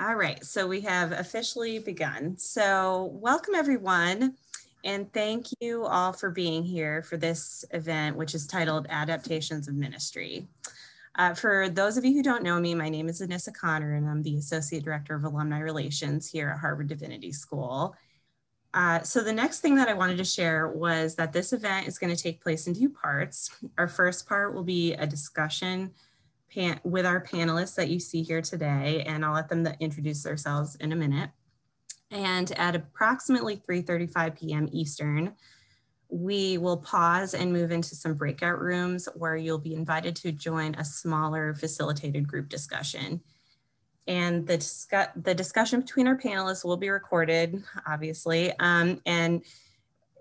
All right, so we have officially begun. So welcome everyone, and thank you all for being here for this event, which is titled Adaptations of Ministry. For those of you who don't know me, my name is Anissa Connor, and I'm the Associate Director of Alumni Relations here at Harvard Divinity School. So the next thing that I wanted to share was that this event is going to take place in two parts. Our first part will be a discussion with our panelists that you see here today, and I'll let them introduce themselves in a minute. And at approximately 3:35 p.m. Eastern, we will pause and move into some breakout rooms where you'll be invited to join a smaller facilitated group discussion. And the discussion between our panelists will be recorded, obviously, and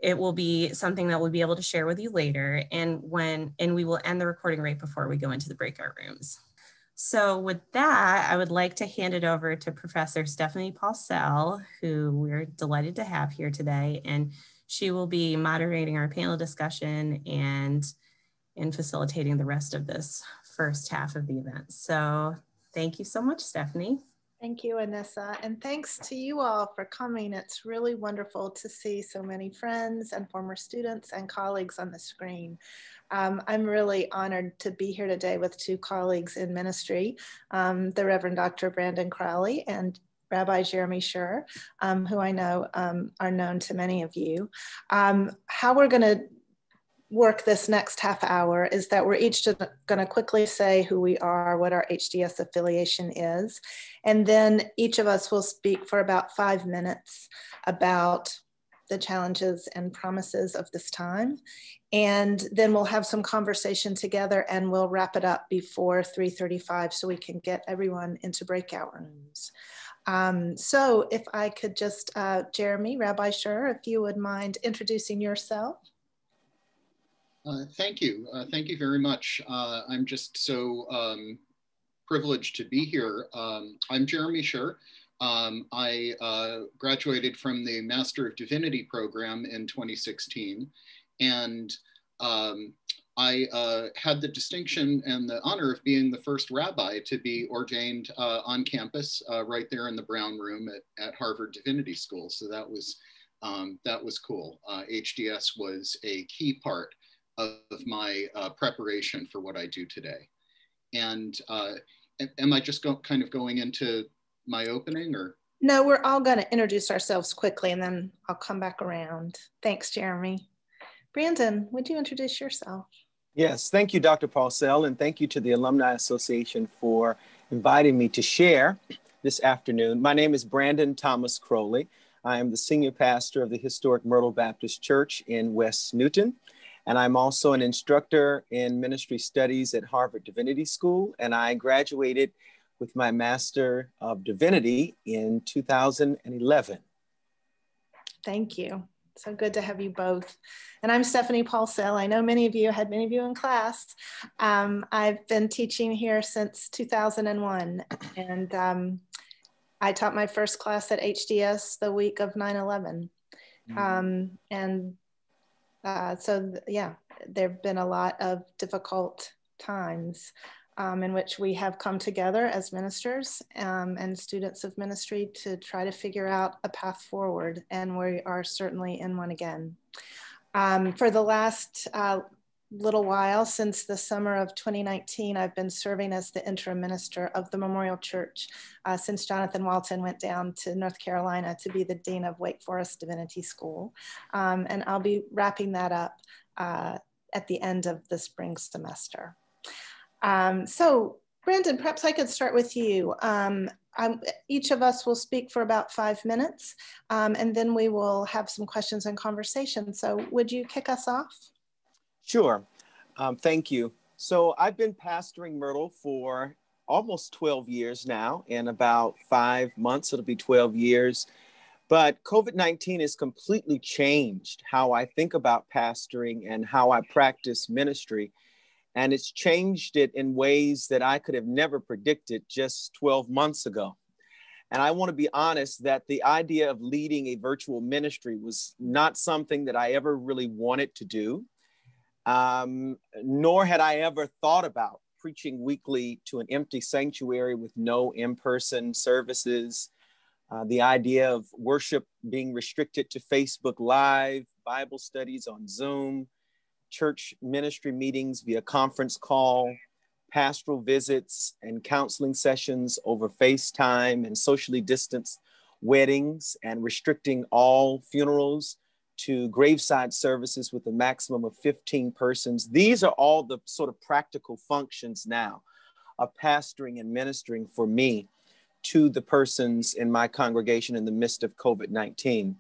it will be something that we'll be able to share with you later, and we will end the recording right before we go into the breakout rooms. So with that, I would like to hand it over to Professor Stephanie Paulsell, who we're delighted to have here today, and she will be moderating our panel discussion and facilitating the rest of this first half of the event. So thank you so much, Stephanie. Thank you, Anissa, and thanks to you all for coming. It's really wonderful to see so many friends and former students and colleagues on the screen. I'm really honored to be here today with two colleagues in ministry, the Reverend Dr. Brandon Crowley and Rabbi Jeremyscher, who I know are known to many of you. How we're going to work this next half hour is that we're each going to quickly say who we are, what our HDS affiliation is, and then each of us will speak for about 5 minutes about the challenges and promises of this time. And then we'll have some conversation together and we'll wrap it up before 3:35 so we can get everyone into breakout rooms. So if I could just, Jeremy, Rabbi Sher, if you would mind introducing yourself. Thank you. Thank you very much. I'm just so privileged to be here. I'm Jeremyscher. I graduated from the Master of Divinity program in 2016. And I had the distinction and the honor of being the first rabbi to be ordained on campus right there in the Brown Room at Harvard Divinity School. So that was cool. HDS was a key part of my preparation for what I do today. And am I just kind of going into my opening, or? No, we're all going to introduce ourselves quickly and then I'll come back around. Thanks, Jeremy. Brandon, would you introduce yourself? Yes, thank you, Dr. Paulsell, and thank you to the Alumni Association for inviting me to share this afternoon. My name is Brandon Thomas Crowley. I am the senior pastor of the historic Myrtle Baptist Church in West Newton. And I'm also an instructor in ministry studies at Harvard Divinity School. And I graduated with my Master of Divinity in 2011. Thank you. So good to have you both. And I'm Stephanie Paulsell. I know many of you, had many of you in class. I've been teaching here since 2001. And I taught my first class at HDS the week of 9/11. So yeah, there have been a lot of difficult times in which we have come together as ministers and students of ministry to try to figure out a path forward, and we are certainly in one again. For the last little while, since the summer of 2019, I've been serving as the interim minister of the Memorial Church since Jonathan Walton went down to North Carolina to be the dean of Wake Forest Divinity School. And I'll be wrapping that up at the end of the spring semester. So Brandon, perhaps I could start with you. Each of us will speak for about 5 minutes, and then we will have some questions and conversation. So would you kick us off? Sure. Thank you. So I've been pastoring Myrtle for almost 12 years now. In about 5 months, it'll be 12 years. But COVID-19 has completely changed how I think about pastoring and how I practice ministry. And it's changed it in ways that I could have never predicted just 12 months ago. And I want to be honest that the idea of leading a virtual ministry was not something that I ever really wanted to do. Nor had I ever thought about preaching weekly to an empty sanctuary with no in-person services, the idea of worship being restricted to Facebook Live, Bible studies on Zoom, church ministry meetings via conference call, pastoral visits and counseling sessions over FaceTime, and socially distanced weddings, and restricting all funerals to graveside services with a maximum of 15 persons. These are all the sort of practical functions now of pastoring and ministering for me to the persons in my congregation in the midst of COVID-19.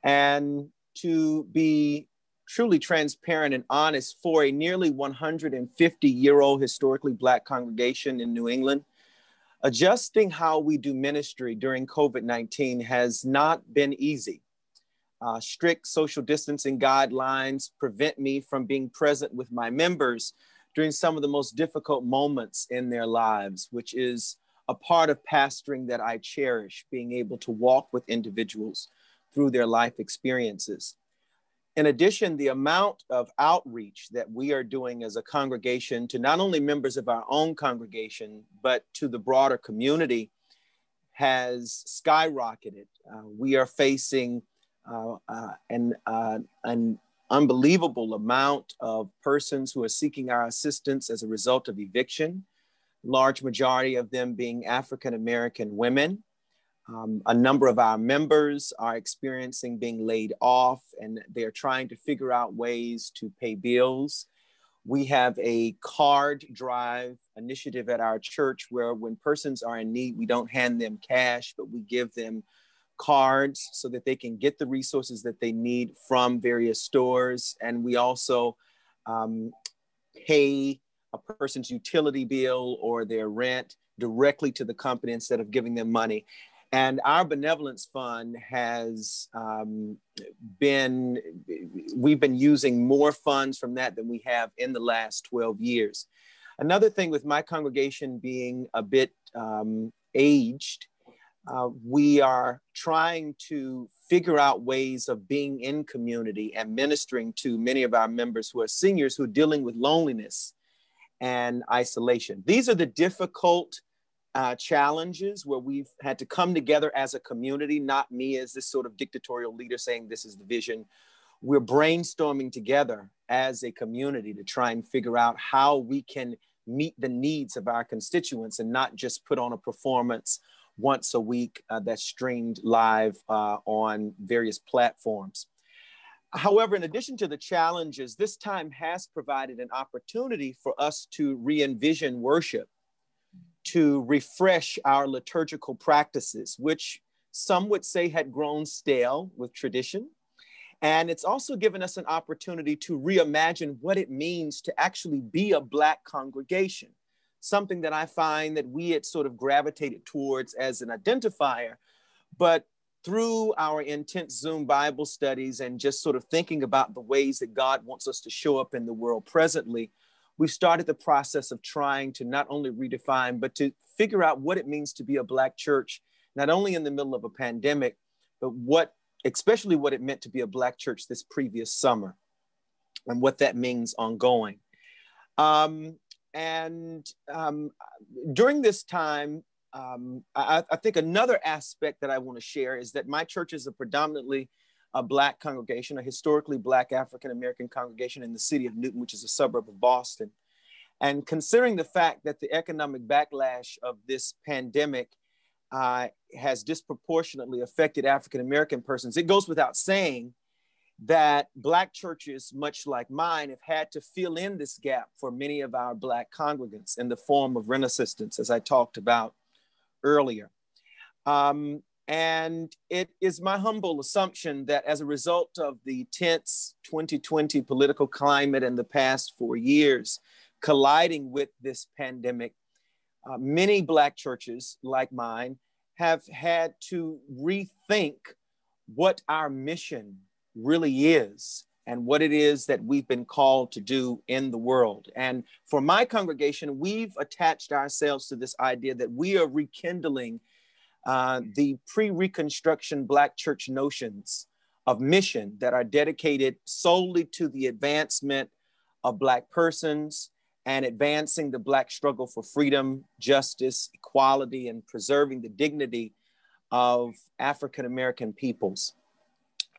And to be truly transparent and honest, for a nearly 150-year-old historically Black congregation in New England, adjusting how we do ministry during COVID-19 has not been easy. Strict social distancing guidelines prevent me from being present with my members during some of the most difficult moments in their lives, which is a part of pastoring that I cherish, being able to walk with individuals through their life experiences. In addition, the amount of outreach that we are doing as a congregation to not only members of our own congregation, but to the broader community has skyrocketed. We are facing an unbelievable amount of persons who are seeking our assistance as a result of eviction, large majority of them being African-American women. A number of our members are experiencing being laid off, and they are trying to figure out ways to pay bills. We have a card drive initiative at our church where when persons are in need, we don't hand them cash, but we give them cards so that they can get the resources that they need from various stores. And we also pay a person's utility bill or their rent directly to the company instead of giving them money. And our benevolence fund has we've been using more funds from that than we have in the last 12 years. Another thing with my congregation being a bit aged, we are trying to figure out ways of being in community and ministering to many of our members who are seniors who are dealing with loneliness and isolation. These are the difficult challenges where we've had to come together as a community, not me as this sort of dictatorial leader saying this is the vision. We're brainstorming together as a community to try and figure out how we can meet the needs of our constituents and not just put on a performance once a week that's streamed live on various platforms. However, in addition to the challenges, this time has provided an opportunity for us to re-envision worship, to refresh our liturgical practices, which some would say had grown stale with tradition. And it's also given us an opportunity to reimagine what it means to actually be a Black congregation, something that I find that we had sort of gravitated towards as an identifier. But through our intense Zoom Bible studies and just sort of thinking about the ways that God wants us to show up in the world presently, we've started the process of trying to not only redefine, but to figure out what it means to be a Black church, not only in the middle of a pandemic, but especially what it meant to be a Black church this previous summer and what that means ongoing. During this time, I think another aspect that I want to share is that my church is a predominantly a Black congregation, a historically Black African-American congregation in the city of Newton, which is a suburb of Boston. And considering the fact that the economic backlash of this pandemic has disproportionately affected African-American persons, it goes without saying that Black churches, much like mine, have had to fill in this gap for many of our Black congregants in the form of rent assistance, as I talked about earlier. And it is my humble assumption that as a result of the tense 2020 political climate in the past 4 years, colliding with this pandemic, many Black churches like mine have had to rethink what our mission really is and what it is that we've been called to do in the world. And for my congregation, we've attached ourselves to this idea that we are rekindling the pre-Reconstruction Black church notions of mission that are dedicated solely to the advancement of Black persons and advancing the Black struggle for freedom, justice, equality, and preserving the dignity of African-American peoples.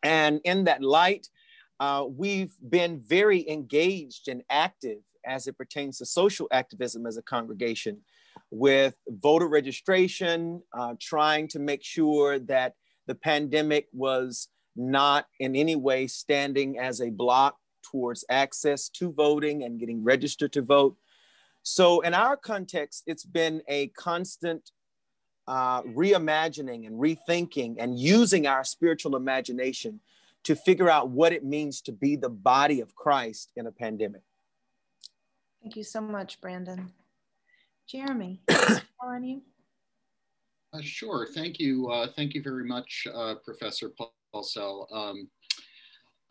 And in that light, we've been very engaged and active as it pertains to social activism as a congregation, with voter registration, trying to make sure that the pandemic was not in any way standing as a block towards access to voting and getting registered to vote. So in our context, it's been a constant reimagining and rethinking and using our spiritual imagination to figure out what it means to be the body of Christ in a pandemic. Thank you so much, Brandon. Jeremy, how are you? Sure, thank you. Thank you very much, Professor Paulsell.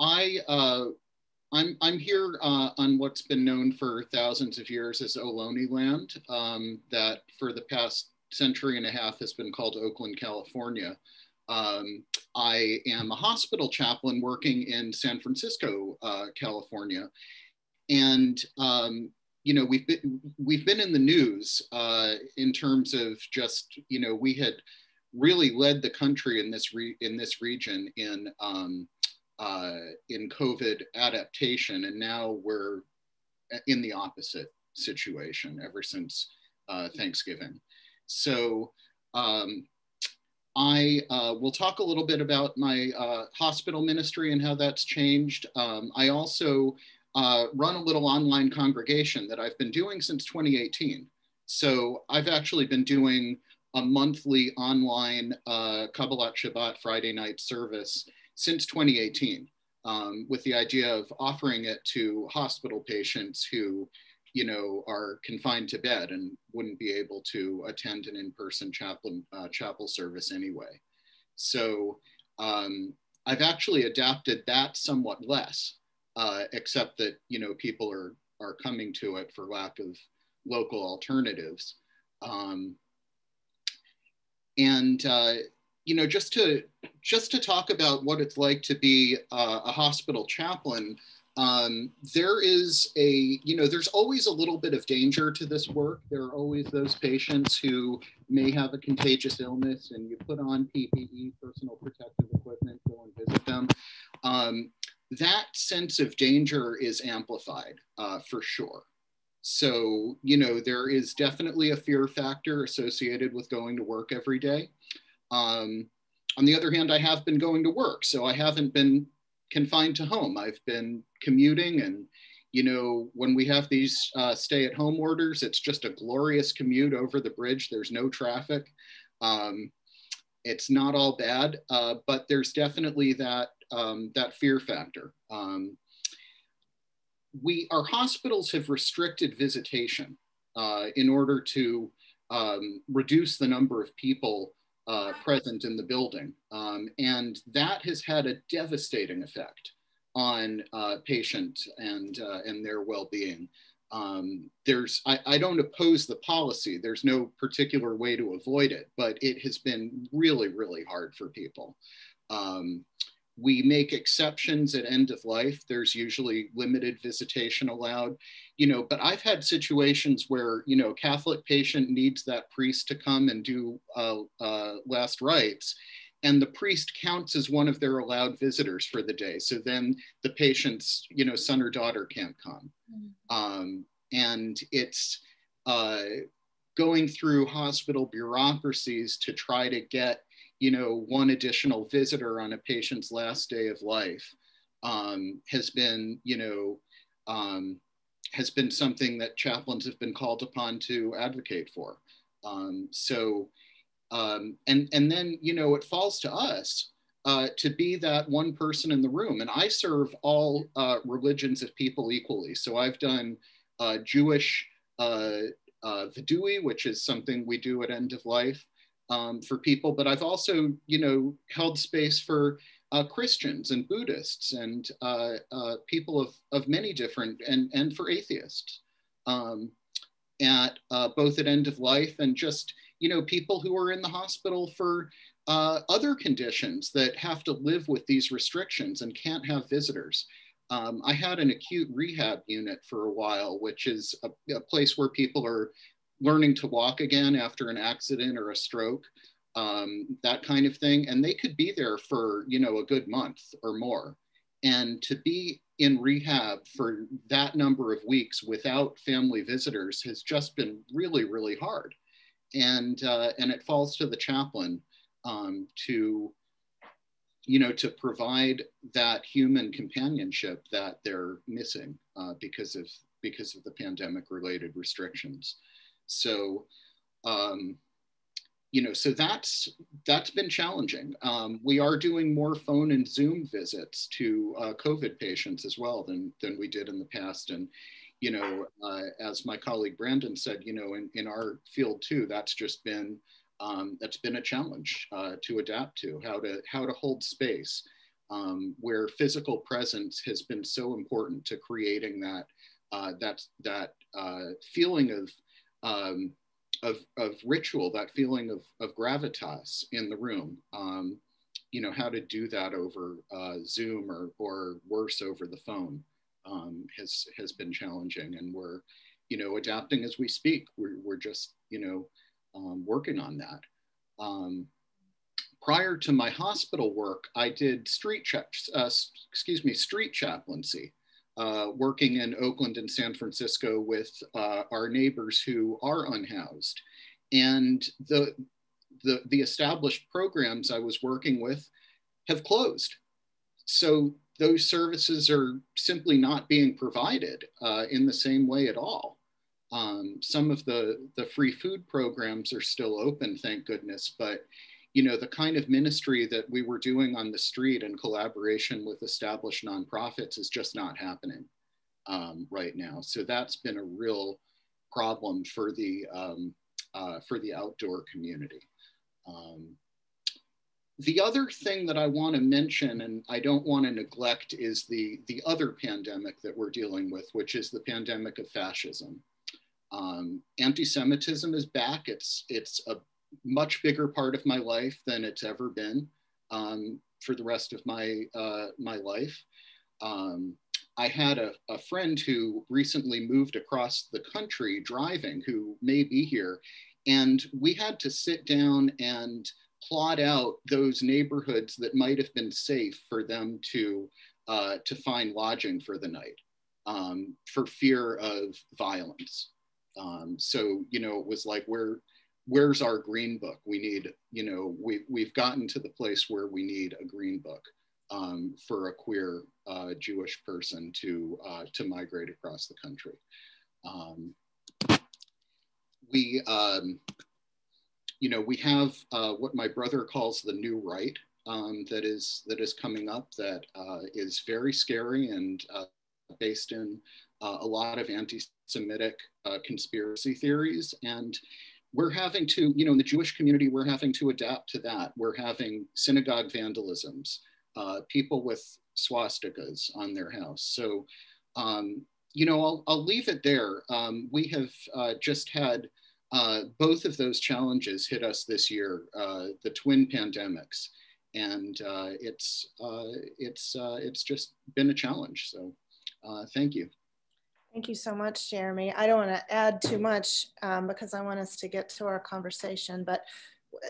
I'm here on what's been known for thousands of years as Ohlone land, that for the past century and a half has been called Oakland, California. I am a hospital chaplain working in San Francisco, California, and you know, we've been in the news in terms of just, you know, we had really led the country in this region in COVID adaptation, and now we're in the opposite situation ever since Thanksgiving. So I will talk a little bit about my hospital ministry and how that's changed. I also run a little online congregation that I've been doing since 2018. So I've actually been doing a monthly online Kabbalat Shabbat Friday night service since 2018, with the idea of offering it to hospital patients who, you know, are confined to bed and wouldn't be able to attend an in-person chapel service anyway. So I've actually adapted that somewhat less, except that, you know, people are coming to it for lack of local alternatives. You know, just to talk about what it's like to be a hospital chaplain, there is there's always a little bit of danger to this work. There are always those patients who may have a contagious illness, and you put on PPE, personal protective equipment, go and visit them. That sense of danger is amplified for sure. So, you know, there is definitely a fear factor associated with going to work every day. On the other hand, I have been going to work, so I haven't been confined to home. I've been commuting, and, you know, when we have these stay-at-home orders, it's just a glorious commute over the bridge. There's no traffic. It's not all bad, but there's definitely that fear factor. Our hospitals have restricted visitation in order to reduce the number of people present in the building. And that has had a devastating effect on patients and their well-being. I don't oppose the policy. There's no particular way to avoid it, but it has been really, really hard for people. We make exceptions at end of life. There's usually limited visitation allowed, you know, but I've had situations where, you know, a Catholic patient needs that priest to come and do last rites, and the priest counts as one of their allowed visitors for the day. So then the patient's, you know, son or daughter can't come. And it's going through hospital bureaucracies to try to get, you know, one additional visitor on a patient's last day of life has been, you know, has been something that chaplains have been called upon to advocate for. And then, you know, it falls to us to be that one person in the room. And I serve all religions of people equally. So I've done Jewish Vidui, which is something we do at end of life for people, but I've also, you know, held space for Christians and Buddhists and people of many different, and for atheists at both at end of life, and just, you know, people who are in the hospital for other conditions that have to live with these restrictions and can't have visitors. I had an acute rehab unit for a while, which is a place where people are learning to walk again after an accident or a stroke, that kind of thing. And they could be there for, you know, a good month or more. And to be in rehab for that number of weeks without family visitors has just been really, really hard. And it falls to the chaplain to, you know, to provide that human companionship that they're missing because of the pandemic-related restrictions. So, you know, so that's been challenging. We are doing more phone and Zoom visits to COVID patients as well than we did in the past. And, you know, as my colleague Brandon said, you know, in our field too, that's been a challenge to adapt to, how to hold space, where physical presence has been so important to creating that feeling of ritual, that feeling of gravitas in the room. You know, how to do that over Zoom or worse over the phone has been challenging, and we're, you know, adapting as we speak. We're just, you know, working on that. Prior to my hospital work, I did street chaplaincy, working in Oakland and San Francisco with our neighbors who are unhoused. And the established programs I was working with have closed. So those services are simply not being provided in the same way at all. Some of the free food programs are still open, thank goodness, but, you know, the kind of ministry that we were doing on the street in collaboration with established nonprofits is just not happening right now. So that's been a real problem for the outdoor community. The other thing that I want to mention, and I don't want to neglect, is the other pandemic that we're dealing with, which is the pandemic of fascism. Anti-Semitism is back. It's a much bigger part of my life than it's ever been for the rest of my life. I had a friend who recently moved across the country driving, who may be here, and we had to sit down and plot out those neighborhoods that might have been safe for them to find lodging for the night, for fear of violence. So, you know, it was like, where's our green book? We need, you know, we've gotten to the place where we need a green book for a queer Jewish person to migrate across the country. You know, we have what my brother calls the new right that is coming up, that is very scary and based in a lot of anti-Semitic conspiracy theories. And we're having to, you know, in the Jewish community, we're having to adapt to that. We're having synagogue vandalisms, people with swastikas on their house. So, you know, I'll leave it there. We have just had both of those challenges hit us this year, the twin pandemics, and it's just been a challenge. So thank you. Thank you so much, Jeremy. I don't want to add too much because I want us to get to our conversation, but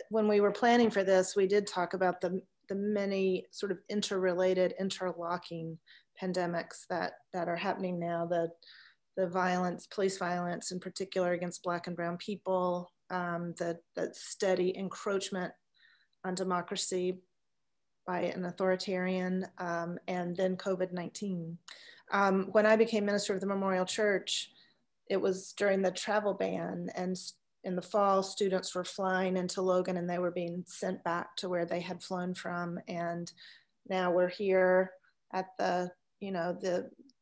when we were planning for this, we did talk about the many sort of interrelated, interlocking pandemics that are happening now, the violence, police violence in particular against Black and brown people, the steady encroachment on democracy by an authoritarian, and then COVID-19. When I became minister of the Memorial Church, it was during the travel ban, and in the fall, students were flying into Logan and they were being sent back to where they had flown from. And now we're here at the, you know,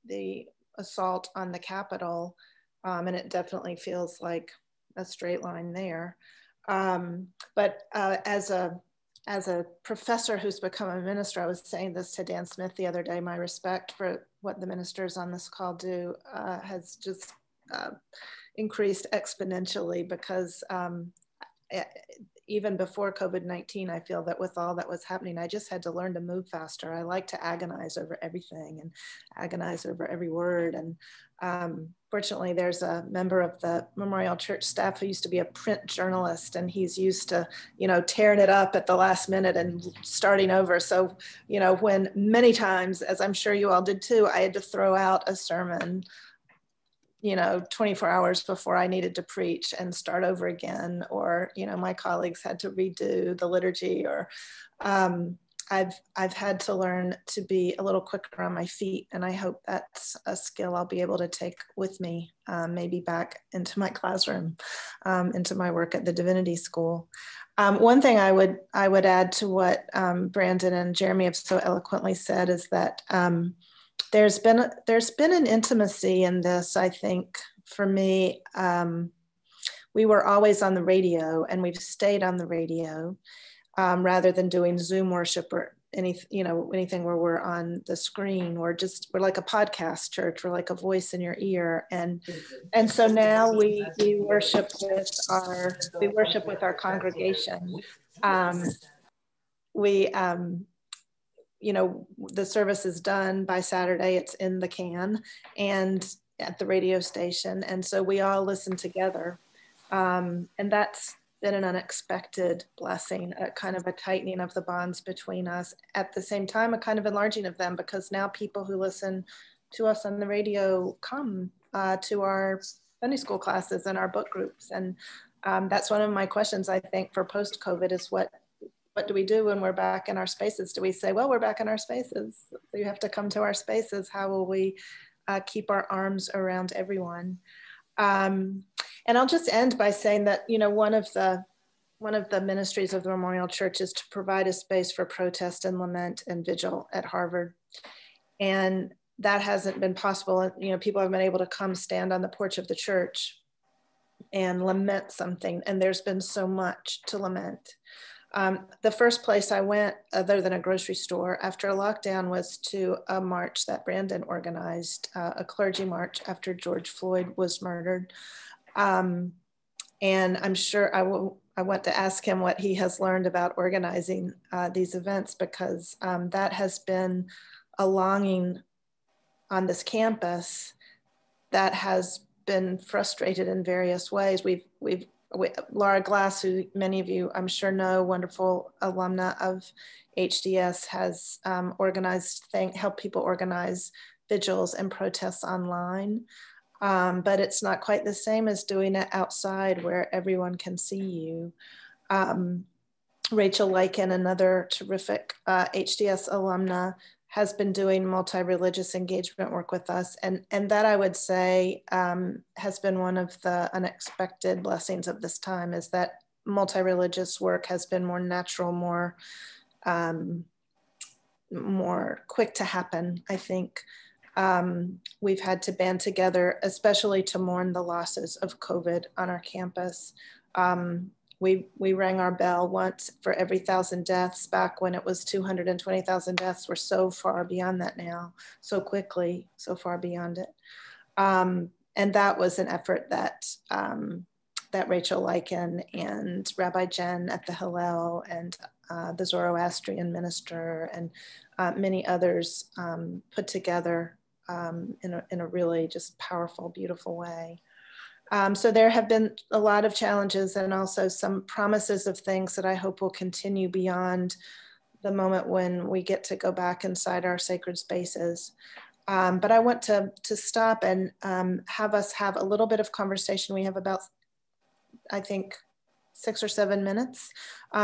the assault on the Capitol, and it definitely feels like a straight line there. But as a professor who's become a minister, I was saying this to Dan Smith the other day, my respect for what the ministers on this call do has just increased exponentially, because even before COVID-19, I feel that with all that was happening, I just had to learn to move faster. I like to agonize over everything and agonize over every word. And fortunately, there's a member of the Memorial Church staff who used to be a print journalist, and he's used to, you know, tearing it up at the last minute and starting over. So, you know, when many times, as I'm sure you all did too, I had to throw out a sermon, you know, 24 hours before I needed to preach and start over again, or, you know, my colleagues had to redo the liturgy, or I've had to learn to be a little quicker on my feet. And I hope that's a skill I'll be able to take with me, maybe back into my classroom, into my work at the Divinity School. One thing I would add to what Brandon and Jeremy have so eloquently said is that there's been an intimacy in this, I think, for me. We were always on the radio, and we've stayed on the radio rather than doing Zoom worship or anything where we're on the screen. We're like a podcast church. We're like a voice in your ear, and so now we worship with our congregation. You know, the service is done by Saturday, it's in the can and at the radio station. And so we all listen together. And that's been an unexpected blessing, a kind of a tightening of the bonds between us. At the same time, a kind of enlarging of them, because now people who listen to us on the radio come to our Sunday school classes and our book groups. And that's one of my questions, I think, for post-COVID is what do we do when we're back in our spaces? Do we say, well, we're back in our spaces, so you have to come to our spaces. How will we keep our arms around everyone? And I'll just end by saying that, you know, one of the ministries of the Memorial Church is to provide a space for protest and lament and vigil at Harvard. And that hasn't been possible. You know, people haven't been able to come stand on the porch of the church and lament something. And there's been so much to lament. The first place I went, other than a grocery store, after a lockdown was to a march that Brandon organized, a clergy march after George Floyd was murdered. And I'm sure I want to ask him what he has learned about organizing these events, because that has been a longing on this campus that has been frustrated in various ways. Laura Glass, who many of you I'm sure know, wonderful alumna of HDS, has helped people organize vigils and protests online. But it's not quite the same as doing it outside where everyone can see you. Rachel Lycan, another terrific HDS alumna, has been doing multi-religious engagement work with us. And that, I would say, has been one of the unexpected blessings of this time, is that multi-religious work has been more natural, more quick to happen, I think. We've had to band together, especially to mourn the losses of COVID on our campus. We rang our bell once for every 1,000 deaths back when it was 220,000 deaths. We're so far beyond that now, so quickly, so far beyond it. And that was an effort that Rachel Lycan and Rabbi Jen at the Hillel and the Zoroastrian minister and many others put together in a really just powerful, beautiful way. So there have been a lot of challenges and also some promises of things that I hope will continue beyond the moment when we get to go back inside our sacred spaces. But I want to stop and have us have a little bit of conversation. We have about, I think, 6 or 7 minutes.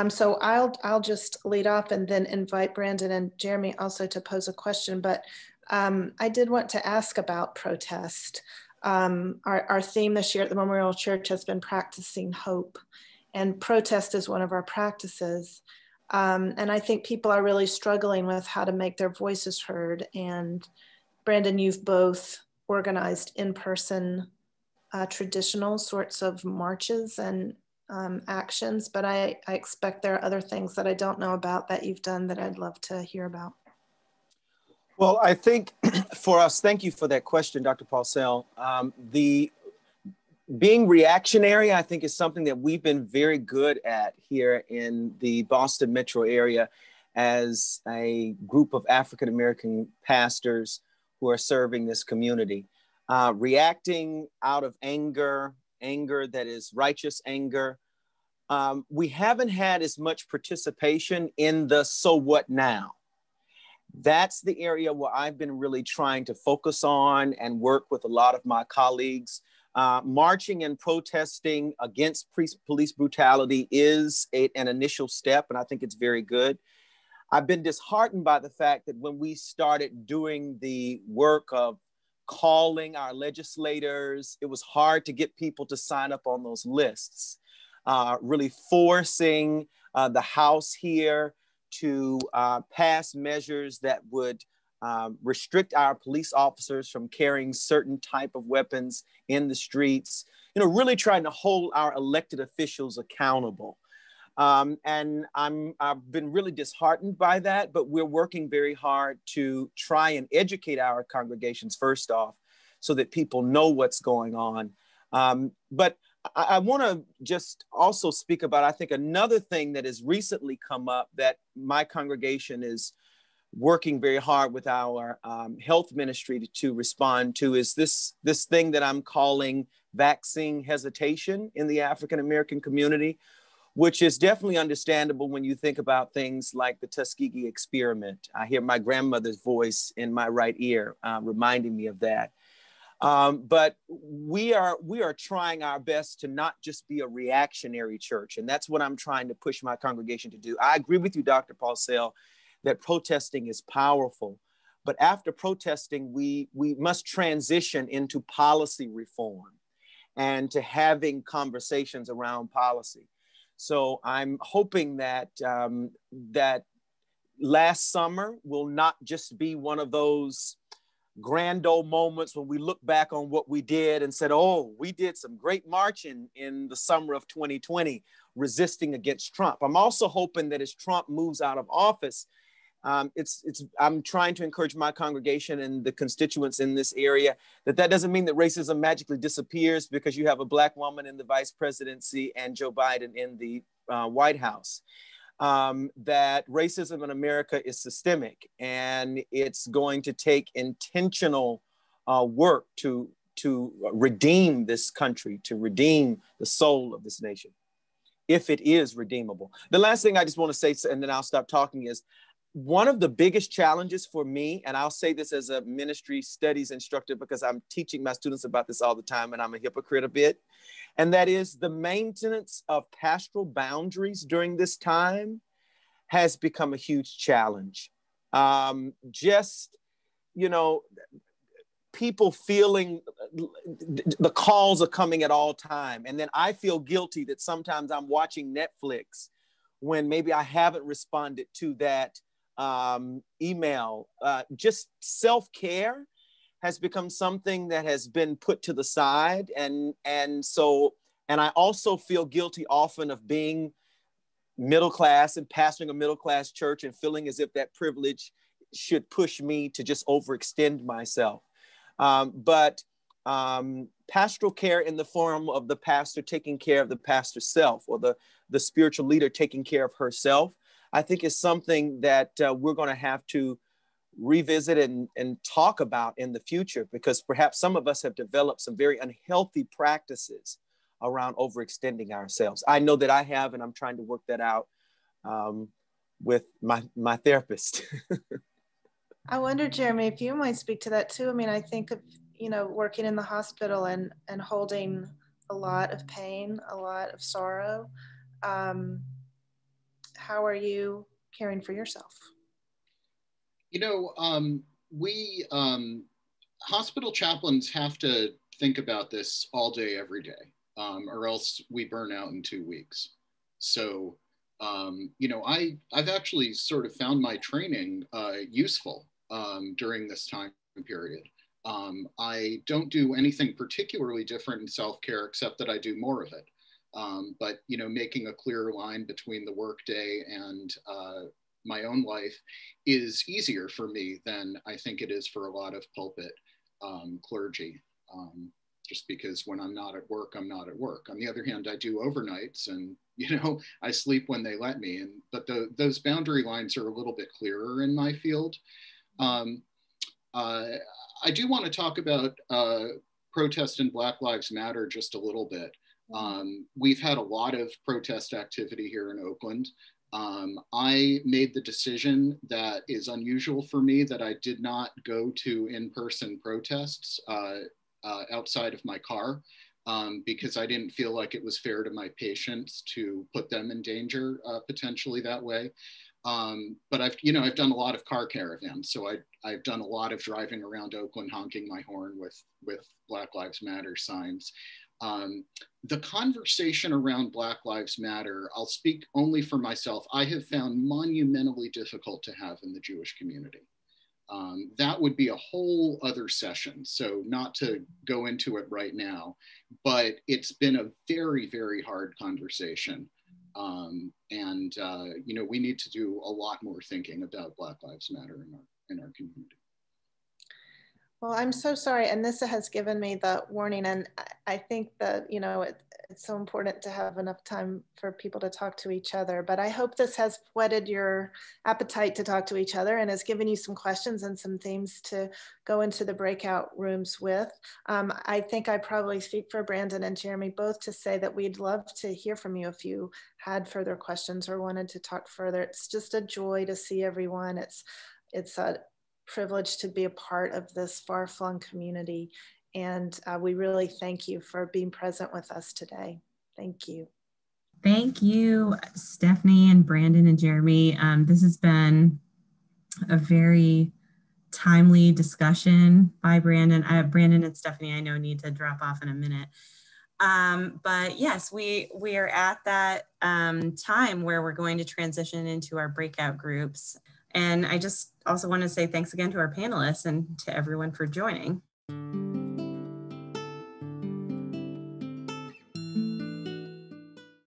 So I'll just lead off and then invite Brandon and Jeremy also to pose a question. But I did want to ask about protest. Our theme this year at the Memorial Church has been practicing hope, and protest is one of our practices. And I think people are really struggling with how to make their voices heard. And Brandon, you've both organized in-person traditional sorts of marches and actions, but I expect there are other things that I don't know about that you've done that I'd love to hear about. Well, I think for us, thank you for that question, Dr. Paulsell. Being reactionary, I think, is something that we've been very good at here in the Boston metro area as a group of African-American pastors who are serving this community. Reacting out of anger that is righteous anger. We haven't had as much participation in the so what now. That's the area where I've been really trying to focus on and work with a lot of my colleagues. Marching and protesting against police brutality is an initial step, and I think it's very good. I've been disheartened by the fact that when we started doing the work of calling our legislators, it was hard to get people to sign up on those lists, really forcing the House here to pass measures that would restrict our police officers from carrying certain type of weapons in the streets, really trying to hold our elected officials accountable. And I've been really disheartened by that, but we're working very hard to try and educate our congregations first off, so that people know what's going on. But I want to just also speak about, I think, another thing that has recently come up that my congregation is working very hard with our health ministry to respond to is this thing that I'm calling vaccine hesitation in the African-American community, which is definitely understandable when you think about things like the Tuskegee experiment. I hear my grandmother's voice in my right ear reminding me of that. But we are trying our best to not just be a reactionary church. And that's what I'm trying to push my congregation to do. I agree with you, Dr. Paulsell, that protesting is powerful. But after protesting, we must transition into policy reform and to having conversations around policy. So I'm hoping that that last summer will not just be one of those grand old moments when we look back on what we did and said, oh, we did some great marching in the summer of 2020, resisting against Trump. I'm also hoping that as Trump moves out of office, I'm trying to encourage my congregation and the constituents in this area that doesn't mean that racism magically disappears because you have a Black woman in the vice presidency and Joe Biden in the White House. That racism in America is systemic, and it's going to take intentional work to redeem this country, to redeem the soul of this nation, if it is redeemable. The last thing I just want to say, and then I'll stop talking, is one of the biggest challenges for me, and I'll say this as a ministry studies instructor because I'm teaching my students about this all the time and I'm a hypocrite a bit, and that is the maintenance of pastoral boundaries during this time has become a huge challenge. People feeling the calls are coming at all time. And then I feel guilty that sometimes I'm watching Netflix when maybe I haven't responded to that email. Just self-care has become something that has been put to the side. And I also feel guilty often of being middle class and pastoring a middle class church and feeling as if that privilege should push me to just overextend myself. But pastoral care in the form of the pastor taking care of the pastor's self, or the spiritual leader taking care of herself, I think is something that we're going to have to revisit and talk about in the future, because perhaps some of us have developed some very unhealthy practices around overextending ourselves. I know that I have, and I'm trying to work that out with my therapist. I wonder, Jeremy, if you might speak to that too. I mean, I think of, working in the hospital and holding a lot of pain, a lot of sorrow. How are you caring for yourself? We hospital chaplains have to think about this all day, every day, or else we burn out in 2 weeks. So, I've actually sort of found my training useful during this time period. I don't do anything particularly different in self-care, except that I do more of it. But, making a clear line between the workday and my own life is easier for me than I think it is for a lot of pulpit clergy. just because when I'm not at work, I'm not at work. On the other hand, I do overnights, and I sleep when they let me. But those boundary lines are a little bit clearer in my field. I do want to talk about protest and Black Lives Matter just a little bit. We've had a lot of protest activity here in Oakland. I made the decision that is unusual for me, that I did not go to in-person protests outside of my car, because I didn't feel like it was fair to my patients to put them in danger potentially that way. But I've done a lot of car caravans, so I've done a lot of driving around Oakland honking my horn with Black Lives Matter signs. The conversation around Black Lives Matter, I'll speak only for myself, I have found monumentally difficult to have in the Jewish community. That would be a whole other session, so not to go into it right now, but it's been a very, very hard conversation. We need to do a lot more thinking about Black Lives Matter in our community. Well, I'm so sorry. And Nissa has given me the warning. And I think that, it's so important to have enough time for people to talk to each other. But I hope this has whetted your appetite to talk to each other and has given you some questions and some themes to go into the breakout rooms with. I think I probably speak for Brandon and Jeremy both to say that we'd love to hear from you if you had further questions or wanted to talk further. It's just a joy to see everyone. It's a privilege to be a part of this far-flung community. And we really thank you for being present with us today. Thank you. Thank you, Stephanie and Brandon and Jeremy. This has been a very timely discussion by Brandon. Brandon and Stephanie, I know, need to drop off in a minute. But yes, we are at that time where we're going to transition into our breakout groups. And I just also want to say thanks again to our panelists and to everyone for joining.